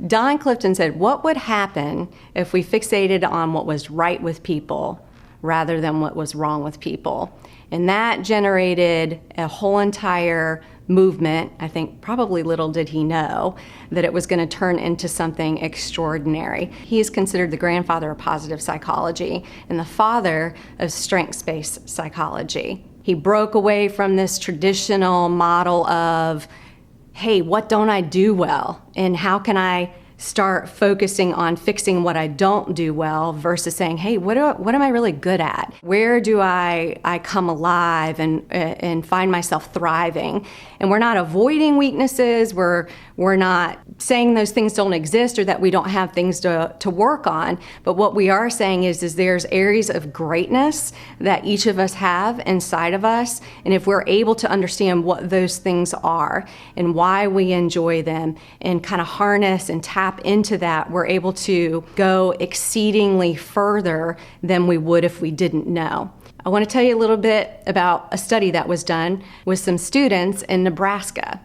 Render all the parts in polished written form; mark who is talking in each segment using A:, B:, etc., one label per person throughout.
A: Don Clifton said, what would happen if we fixated on what was right with people rather than what was wrong with people? And that generated a whole entire movement. I think probably little did he know that it was going to turn into something extraordinary. He is considered the grandfather of positive psychology and the father of strengths-based psychology. He broke away from this traditional model of, hey, what don't I do well? And how can I start focusing on fixing what I don't do well versus saying, hey, what am I really good at? Where do I come alive and find myself thriving? And we're not avoiding weaknesses. We're not saying those things don't exist or that we don't have things to work on. But what we are saying is there's areas of greatness that each of us have inside of us. And if we're able to understand what those things are and why we enjoy them and kind of harness and tap into that, we're able to go exceedingly further than we would if we didn't know. I want to tell you a little bit about a study that was done with some students in Nebraska.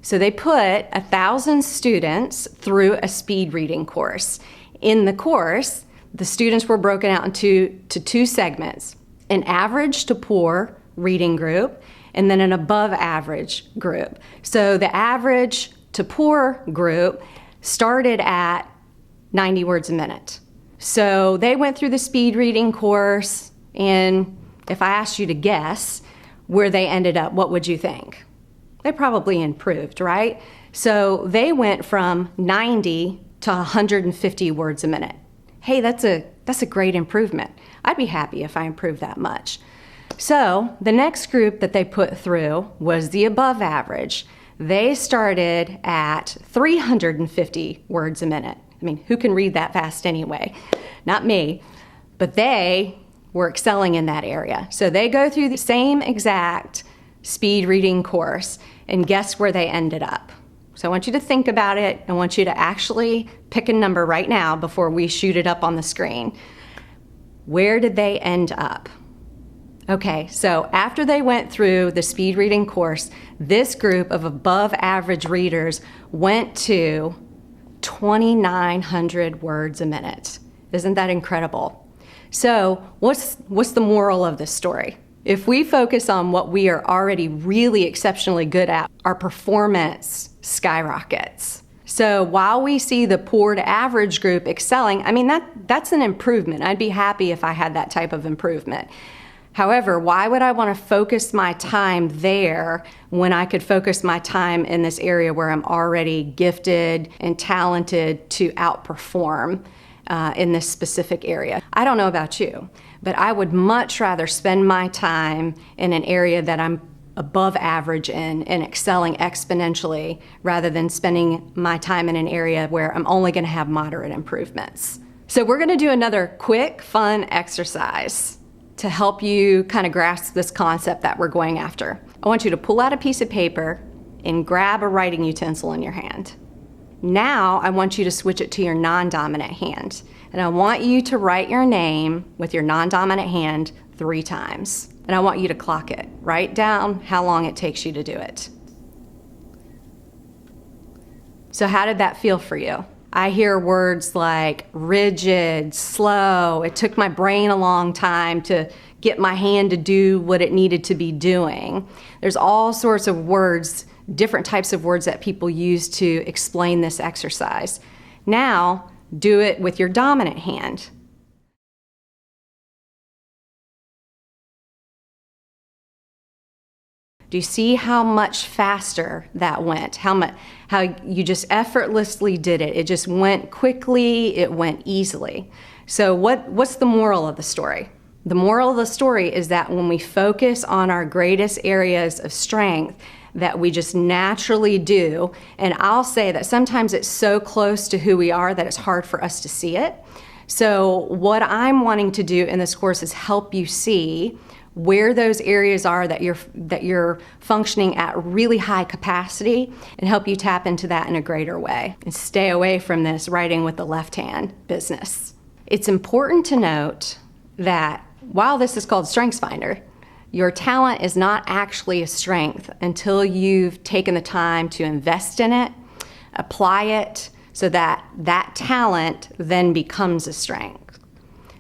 A: So they put 1,000 students through a speed reading course. In the course, the students were broken out into two segments, an average to poor reading group and then an above average group. So the average to poor group started at 90 words a minute. So they went through the speed reading course, and if I asked you to guess where they ended up, what would you think? They probably improved, right? So they went from 90 to 150 words a minute. Hey, that's a great improvement. I'd be happy if I improved that much. So the next group that they put through was the above average. They started at 350 words a minute. I mean, who can read that fast anyway? Not me. But they were excelling in that area. So they go through the same exact speed reading course, and guess where they ended up? So I want you to think about it. I want you to actually pick a number right now before we shoot it up on the screen. Where did they end up? Okay, so after they went through the speed reading course, this group of above average readers went to 2,900 words a minute. Isn't that incredible? So what's the moral of this story? If we focus on what we are already really exceptionally good at, our performance skyrockets. So while we see the poor to average group excelling, I mean, that's an improvement. I'd be happy if I had that type of improvement. However, why would I want to focus my time there when I could focus my time in this area where I'm already gifted and talented to outperform in this specific area? I don't know about you, but I would much rather spend my time in an area that I'm above average in and excelling exponentially rather than spending my time in an area where I'm only going to have moderate improvements. So we're going to do another quick, fun exercise to help you kind of grasp this concept that we're going after. I want you to pull out a piece of paper and grab a writing utensil in your hand. Now I want you to switch it to your non-dominant hand. And I want you to write your name with your non-dominant hand 3 times. And I want you to clock it. Write down how long it takes you to do it. So how did that feel for you? I hear words like rigid, slow. It took my brain a long time to get my hand to do what it needed to be doing. There's all sorts of words, different types of words that people use to explain this exercise. Now, do it with your dominant hand. Do you see how much faster that went? How you just effortlessly did it. It just went quickly, it went easily. So what's the moral of the story? The moral of the story is that when we focus on our greatest areas of strength that we just naturally do, and I'll say that sometimes it's so close to who we are that it's hard for us to see it. So what I'm wanting to do in this course is help you see where those areas are that you're functioning at really high capacity and help you tap into that in a greater way and stay away from this writing with the left hand business. It's important to note that while this is called StrengthsFinder, your talent is not actually a strength until you've taken the time to invest in it, apply it, so that that talent then becomes a strength.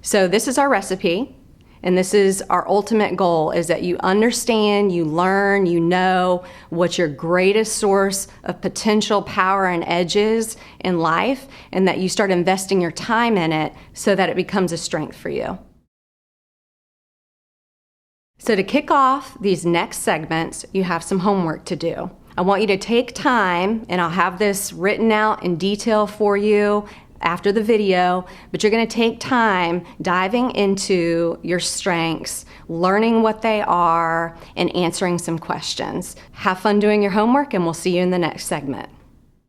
A: So this is our recipe, and this is our ultimate goal, is that you understand, you learn, you know what your greatest source of potential power and edges in life, and that you start investing your time in it so that it becomes a strength for you. So to kick off these next segments, you have some homework to do. I want you to take time, and I'll have this written out in detail for you after the video, but you're going to take time diving into your strengths, learning what they are, and answering some questions. Have fun doing your homework, and we'll see you in the next segment.